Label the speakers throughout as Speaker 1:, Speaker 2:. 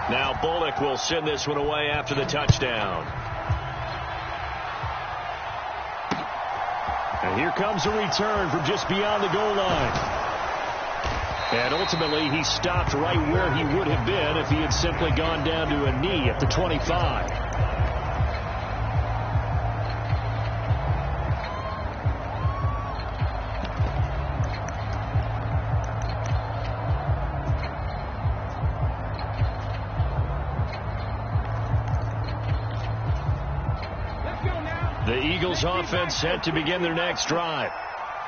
Speaker 1: Now Bullock will send this one away after the touchdown. And here comes a return from just beyond the goal line. And ultimately, he stopped right where he would have been if he had simply gone down to a knee at the 25. The Eagles offense set to begin their next drive.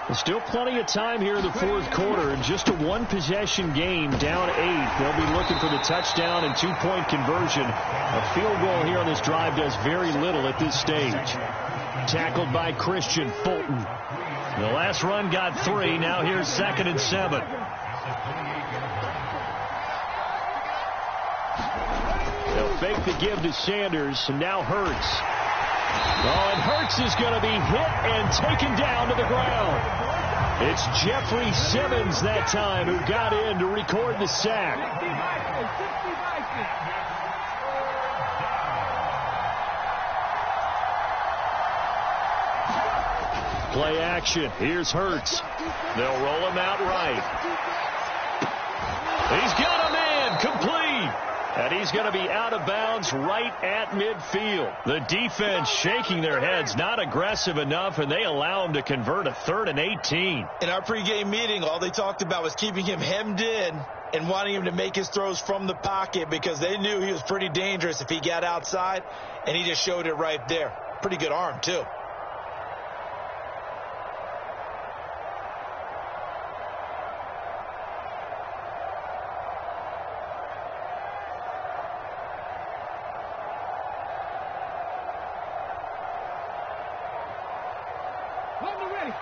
Speaker 1: There's still plenty of time here in the fourth quarter. And just a one-possession game, down 8. They'll be looking for the touchdown and two-point conversion. A field goal here on this drive does very little at this stage. Tackled by Christian Fulton. The last run got 3. Now here's 2nd and 7. They'll fake the give to Sanders, and now Hurts. Oh, and Hurts is going to be hit and taken down to the ground. It's Jeffrey Simmons that time who got in to record the sack. Play action. Here's Hurts. They'll roll him out right. He's got a man complete. And he's going to be out of bounds right at midfield. The defense shaking their heads, not aggressive enough, and they allow him to convert a 3rd and 18.
Speaker 2: In our pregame meeting, all they talked about was keeping him hemmed in and wanting him to make his throws from the pocket because they knew he was pretty dangerous if he got outside, and he just showed it right there. Pretty good arm, too.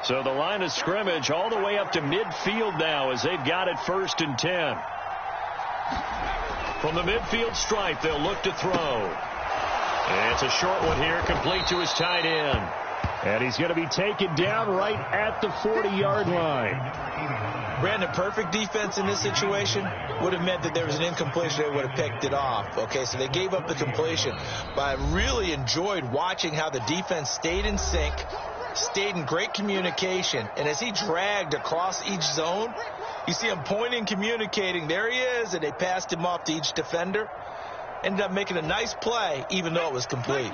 Speaker 1: So the line of scrimmage all the way up to midfield now as they've got it 1st and 10. From the midfield stripe, they'll look to throw. And it's a short one here, complete to his tight end. And he's going to be taken down right at the 40-yard line.
Speaker 2: Brandon, perfect defense in this situation would have meant that there was an incompletion. They would have picked it off. Okay, so they gave up the completion. But I really enjoyed watching how the defense stayed in sync, stayed in great communication, and as he dragged across each zone, you see him pointing, communicating. There he is, and they passed him off to each defender. Ended up making a nice play, even though it was complete.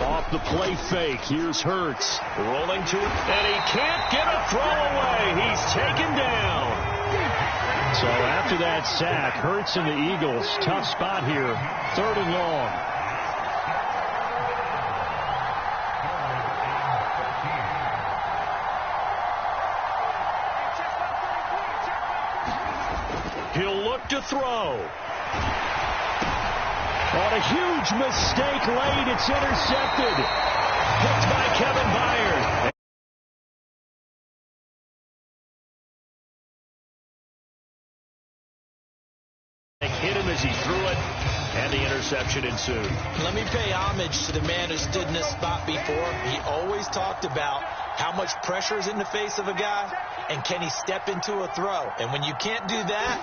Speaker 1: Off the play fake, here's Hurts. Rolling to it, and he can't get a throw away. He's taken down. So after that sack, Hurts and the Eagles, tough spot here, 3rd and long. He'll look to throw. On a huge mistake late, it's intercepted. Picked by Kevin Byard. Hit him as he threw it, and the interception ensued.
Speaker 2: Let me pay homage to the man who stood in this spot before. He always talked about how much pressure is in the face of a guy, and can he step into a throw. And when you can't do that,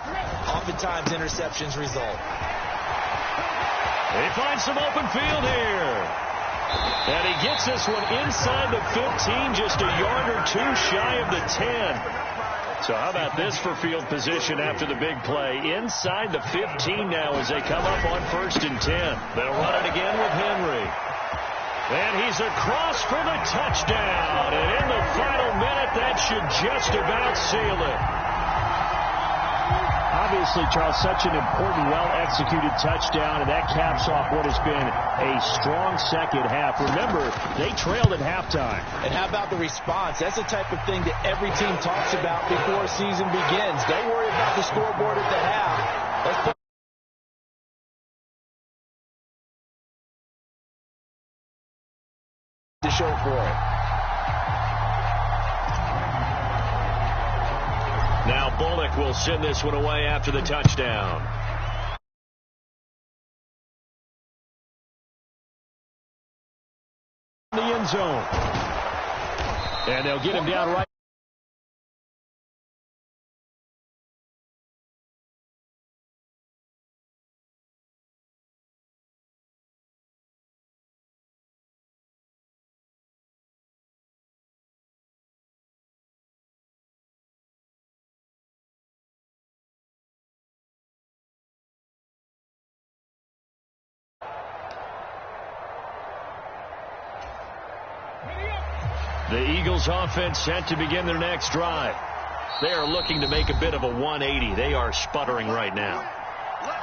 Speaker 2: oftentimes interceptions result.
Speaker 1: They find some open field here. And he gets this one inside the 15, just a yard or 2 shy of the 10. So how about this for field position after the big play? Inside the 15 now as they come up on 1st and 10. They'll run it again with Henry. And he's across for the touchdown. And in the final minute, that should just about seal it. Obviously, Charles, such an important, well-executed touchdown, and that caps off what has been a strong second half. Remember, they trailed at halftime.
Speaker 2: And how about the response? That's the type of thing that every team talks about before a season begins. Don't worry about the scoreboard at the half. Let's put the show for it.
Speaker 1: Now Bullock will send this one away after the touchdown. The end zone. And they'll get him down right. The Eagles offense set to begin their next drive. They are looking to make a bit of a 180. They are sputtering right now.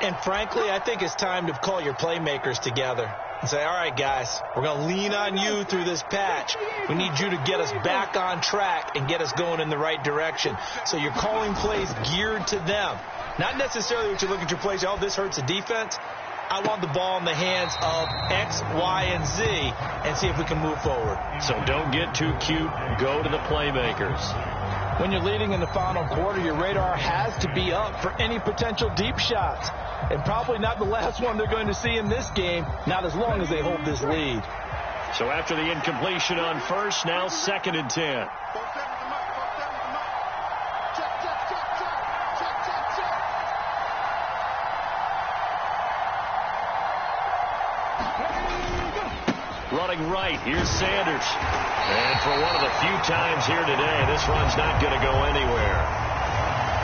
Speaker 2: And frankly, I think it's time to call your playmakers together and say, all right, guys, we're going to lean on you through this patch. We need you to get us back on track and get us going in the right direction. So you're calling plays geared to them. Not necessarily what you look at your plays, oh, this hurts the defense. I want the ball in the hands of X, Y, and Z and see if we can move forward.
Speaker 1: So don't get too cute. Go to the playmakers.
Speaker 3: When you're leading in the final quarter, your radar has to be up for any potential deep shots. And probably not the last one they're going to see in this game, not as long as they hold this lead.
Speaker 1: So after the incompletion on first, now 2nd and 10. Running right, here's Sanders. And for one of the few times here today, this run's not going to go anywhere.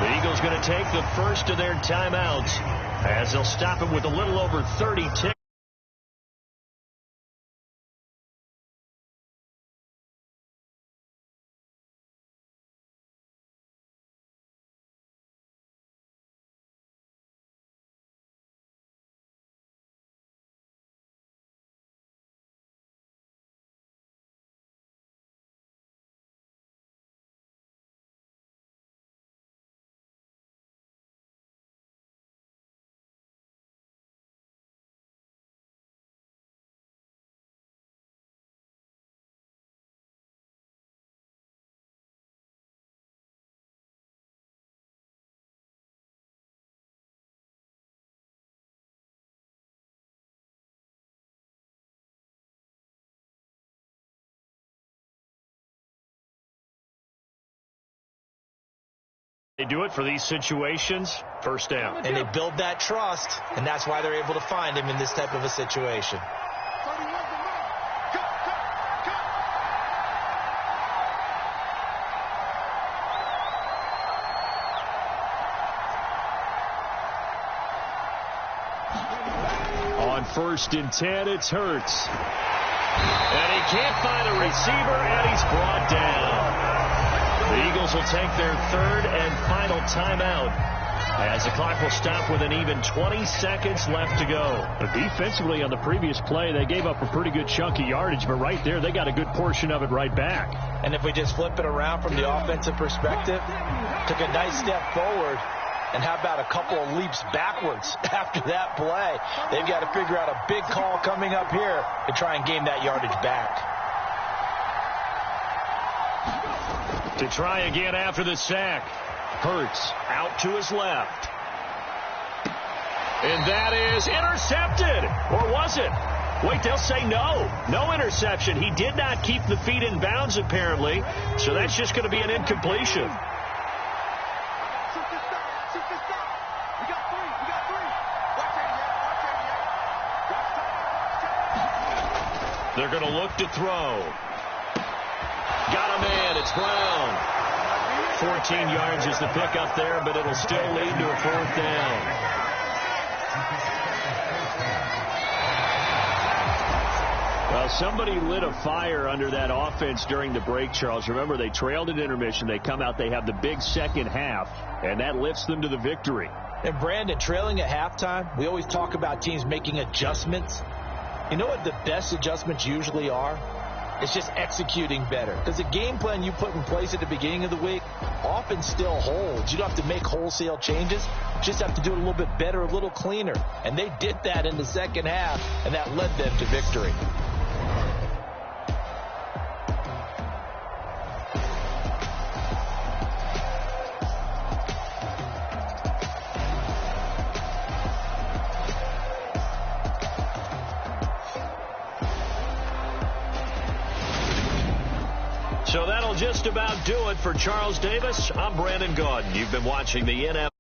Speaker 1: The Eagles going to take the first of their timeouts as they'll stop it with a little over 30 ticks. They do it for these situations, first down.
Speaker 2: And they build that trust, and that's why they're able to find him in this type of a situation.
Speaker 1: On 1st and 10, it's Hurts. And he can't find a receiver, and he's brought down. The Eagles will take their 3rd and final timeout as the clock will stop with an even 20 seconds left to go. But defensively on the previous play, they gave up a pretty good chunk of yardage, but right there, they got a good portion of it right back.
Speaker 2: And if we just flip it around from the offensive perspective, took a nice step forward, and how about a couple of leaps backwards after that play? They've got to figure out a big call coming up here to try and gain that yardage back.
Speaker 1: To try again after the sack. Hurts out to his left. And that is intercepted. Or was it? Wait, they'll say no. No interception. He did not keep the feet in bounds, apparently. So that's just going to be an incompletion. They're going to look to throw. Got a man. It's Brown. 14 yards is the pickup there, but it'll still lead to a 4th down. Well, somebody lit a fire under that offense during the break, Charles. Remember, they trailed at intermission. They come out, they have the big second half, and that lifts them to the victory.
Speaker 2: And, Brandon, trailing at halftime, we always talk about teams making adjustments. You know what the best adjustments usually are? It's just executing better. Because the game plan you put in place at the beginning of the week often still holds. You don't have to make wholesale changes. You just have to do it a little bit better, a little cleaner. And they did that in the second half, and that led them to victory.
Speaker 1: So that'll just about do it for Charles Davis. I'm Brandon Gaudin. You've been watching the NFL.